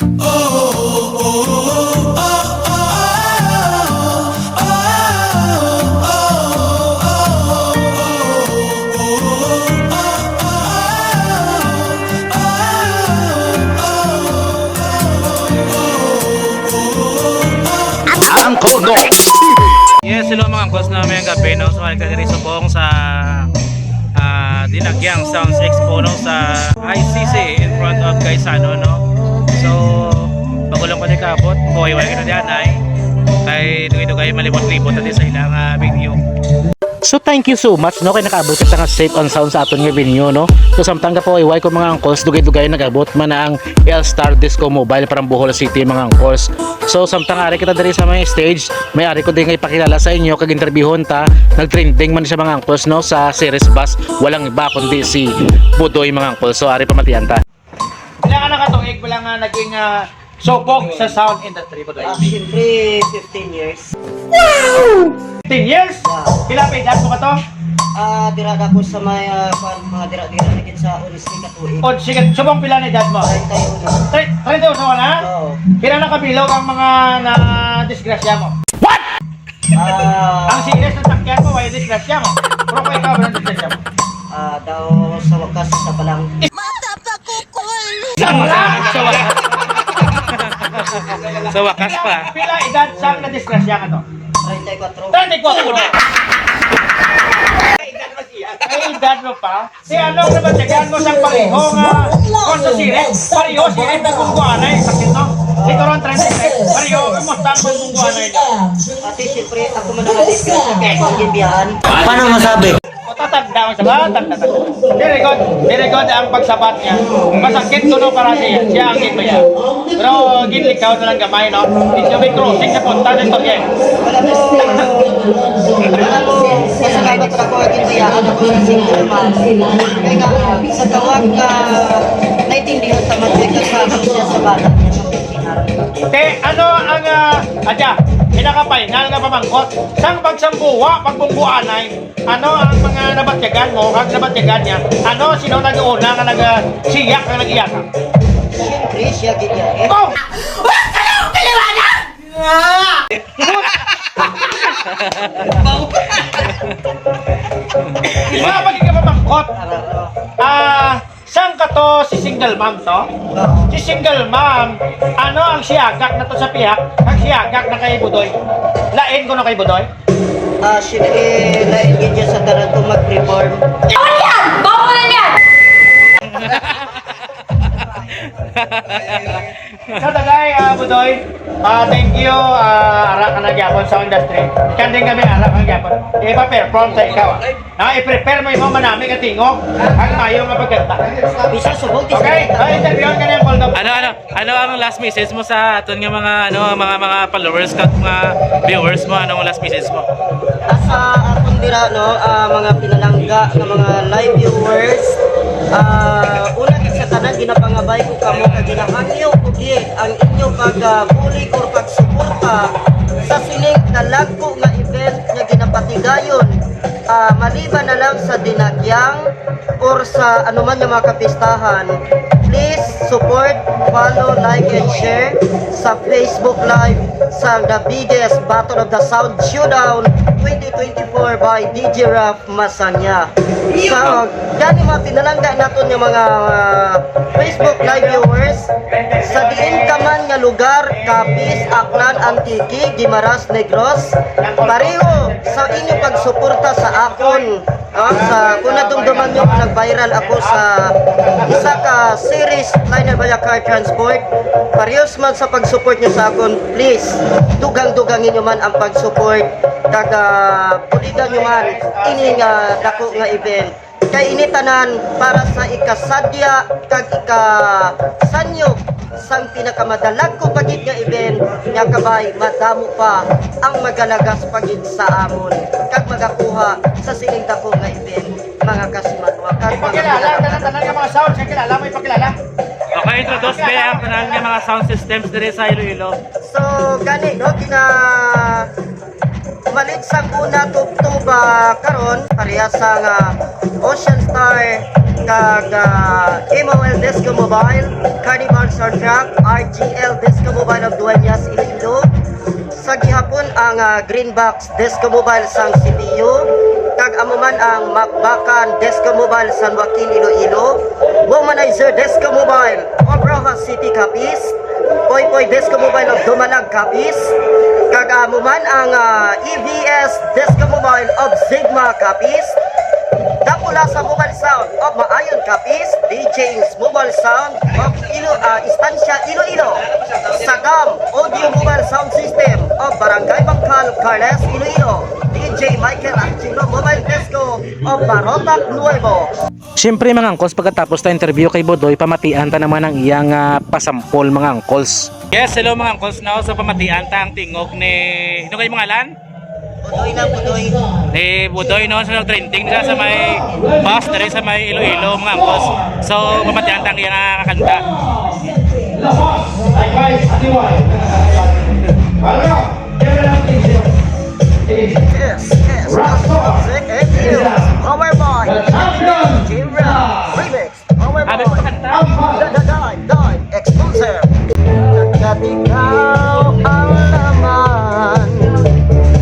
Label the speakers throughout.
Speaker 1: Yes, hello mga angkos na may gabi no. So, nagkagari subong sa Dinagyang Sounds Expo no, sa ICC in front of Gaisano no. So, bago lang ko nikabot, buhay-buhay ka na diyan ay kay dito kayo malibot-libot natin sa ilang video. So thank you so much no kay nakaabot kita nga safe and sound sa aton nga venue no. So samtang ka po iway ko mga angkos dugay-dugay nagabot man ang L-Star Disco Mobile parang Bohol City mga angkos. So samtang ari kita diri sa mga stage, may ari ko din nga ipakilala sa inyo kag interviewon ta. Nag-trending man siya mga angkos no sa series bus, walang iba kundi si Budoy mga angkos. So ari pamatian ta.
Speaker 2: Ilang ka nakatuig wala nga naging sopok sa sound industry Budoy?
Speaker 3: Siyempre, 15 years.
Speaker 2: Wow! 15 years? Pila pa edad mo ka to?
Speaker 3: Dirada ko sa mga dira-dira na sa Unisli Katuig.
Speaker 2: O sige, subong pila na edad mo?
Speaker 3: 31.
Speaker 2: 31 na?
Speaker 3: Oo.
Speaker 2: Pila na kabilog ang mga na-disgrasya mo? Ang serious ng takyan mo, may disgrasya mo. Pero kung ikaw ba ng disgrasya mo?
Speaker 3: Daw sa wakas sa balang.
Speaker 2: Sa wakas!
Speaker 1: Sa wakas pa.
Speaker 2: Pila edad sa na-disgrasya ka to?
Speaker 3: 34.
Speaker 2: 34 na! May edad mo pa? Si ano na ba tagyan mo sa pareho nga kung sa sire? Pareho sire na kung kuanay. Sakit no? Siguro ang 36. Pareho mo sa kung kuanay na.
Speaker 3: Ate, siyempre, ako man ang disgrasya kaya akong gibiyahan.
Speaker 4: Paano masabi?
Speaker 2: O tatanda mo sa ba? Tatanda. Very good ang pagsabat niya. Masakit ko no para siya. Siya ang gitbaya. Pero ginlikaw na lang gamay no? Hindi may crossing sa punta ng Torgen.
Speaker 3: Wala ko, masalamat ako at gibiyahan ako sa single man. Kaya nga, sa tawag na naintindihan sa matwika sa siya sa bata niya sa Pilipinas.
Speaker 2: Te, ano ang adya? Pinaka-final nga pamangkot. Sang pagsambuwa, pagbumbuanay, ano ang mga nabatyagan mo, kag nabatyagan niya? Ano, sino nag-uuna nga nag-siyak, nga nag-iyakan?
Speaker 3: Siyempre, siya gibiyahan.
Speaker 2: Oh! Mga pagiging pamangkot. Saan ka to si single mom to? Si single mom, ano ang siyagak na to sa piyak? Ang siyagak na kay Budoy? Lain ko na kay Budoy?
Speaker 3: Siyempre, naingin dyan sa tanan ko mag-reform.
Speaker 2: Sa tagay, Budoy, thank you, ara ka na gyapon sa industry. Kanding kami ara ka gyapon. Ipa-perform sa ikaw. I-prepare mo yung manami ka tingog. Ang mayo nga pagkanta.
Speaker 3: Bisa subog,
Speaker 2: Okay, interviewin ka na yung Paul.
Speaker 1: Ano ang last message mo sa aton nga mga followers kag mga viewers mo? Anong last message mo?
Speaker 3: Sa akong dira, no, mga pinalangga ng mga live viewers, una sa tanan, ginapangabay ko kamo kag ginahangyo ko ang inyo pag-bulig or pagsuporta sa sining nalagko nga event nga ginapatigayon. Maliban na lang sa Dinagyang or sa anuman yung mga kapistahan, please support, follow, like, and share sa Facebook Live sa The Biggest Battle of the Sound Showdown 2024 by DJ Raf Masanya. So, gani mga tinalangga natin yung mga Facebook Live viewers sa diin ka man nga lugar, Capiz, Aklan, Antique, Guimaras, Negros, pareho sa inyo pagsuporta sa akon. Sa kung nadumduman nyo, nag-viral ako sa isa ka series Liner Via Car Transport. Parehas man sa pag-support nyo sa akon, please, dugang-dugangin nyo man ang pag-support. Kag puligan nyo man ini nga dako nga event. Kay initanan para sa ikasadya kag ikasanyog sang pinakamadalag ko pagid nga event nga kabay madamo pa ang magalagas pagid sa amon kag magakuha sa sining dako nga event mga kasimanwa kag
Speaker 2: Ipakilala, tanan nga mga sound, kilala mo ipakilala?
Speaker 1: Okay, introduce ba ang tanan nga mga sound systems diri sa Iloilo?
Speaker 3: So gani no malit sang una tubtob karon parehas sa Ocean Star kag MOL Disco Mobile, Carnival Soundtrack, RGL Disco Mobile of Dueñas, Iloilo. Sa gihapon ang Greenbox Disco Mobile sang CPU, kag amuman ang Macbacan Disco Mobile San Joaquin, Iloilo. Womanizer Disco Mobile of Rojas City, Capiz. Poy Poy Disco Mobile of Dumalag, Capiz. Kag amuman ang EVS Disco Mobile of Sigma, Capiz. Dakula sa Mobile Sound of Maayon, Capiz. DJ's Mobile Sound of Istansya, Iloilo. Sagam Audio Mobile Sound System of Barangay Bangkal, Carles, Iloilo. DJ Michael Angelo Mobile Disco of Barotac, Nuevo.
Speaker 1: Siyempre mga angkos, pagkatapos na interview kay Bodoy, pamatian ta naman ang iyang pasampol mga angkos. Yes, hello mga angkos, now sa pamatian ta ang tingog ni... Ano kayo mga alan?
Speaker 3: Budoy na Budoy.
Speaker 1: Ni Bodoy no, sa nag-trending nila sa may bus, dali sa may Iloilo mga angkos. So, pamatian ta ang iyang kakanta.
Speaker 3: Yes, yes. Music and news. Power Boy. Jimra. Remix. Power
Speaker 1: Abi
Speaker 3: Boy.
Speaker 1: pa kanta.
Speaker 3: Die. Exclusive. Hanggat ikaw ang laman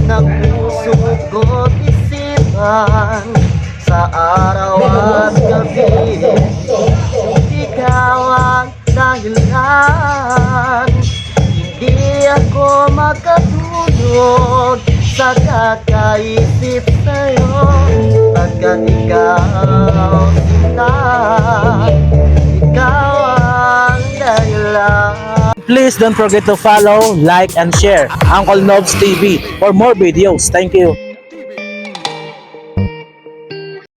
Speaker 3: ng puso ko't isipan sa araw at gabi. Ikaw ang dahilan. Hindi ako makatulog sa kakaisip sa'yo. Pagkat ikaw sinta, ikaw ang dahilan.
Speaker 1: Please don't forget to follow, like, and share Uncle Nobs TV for more videos. Thank you.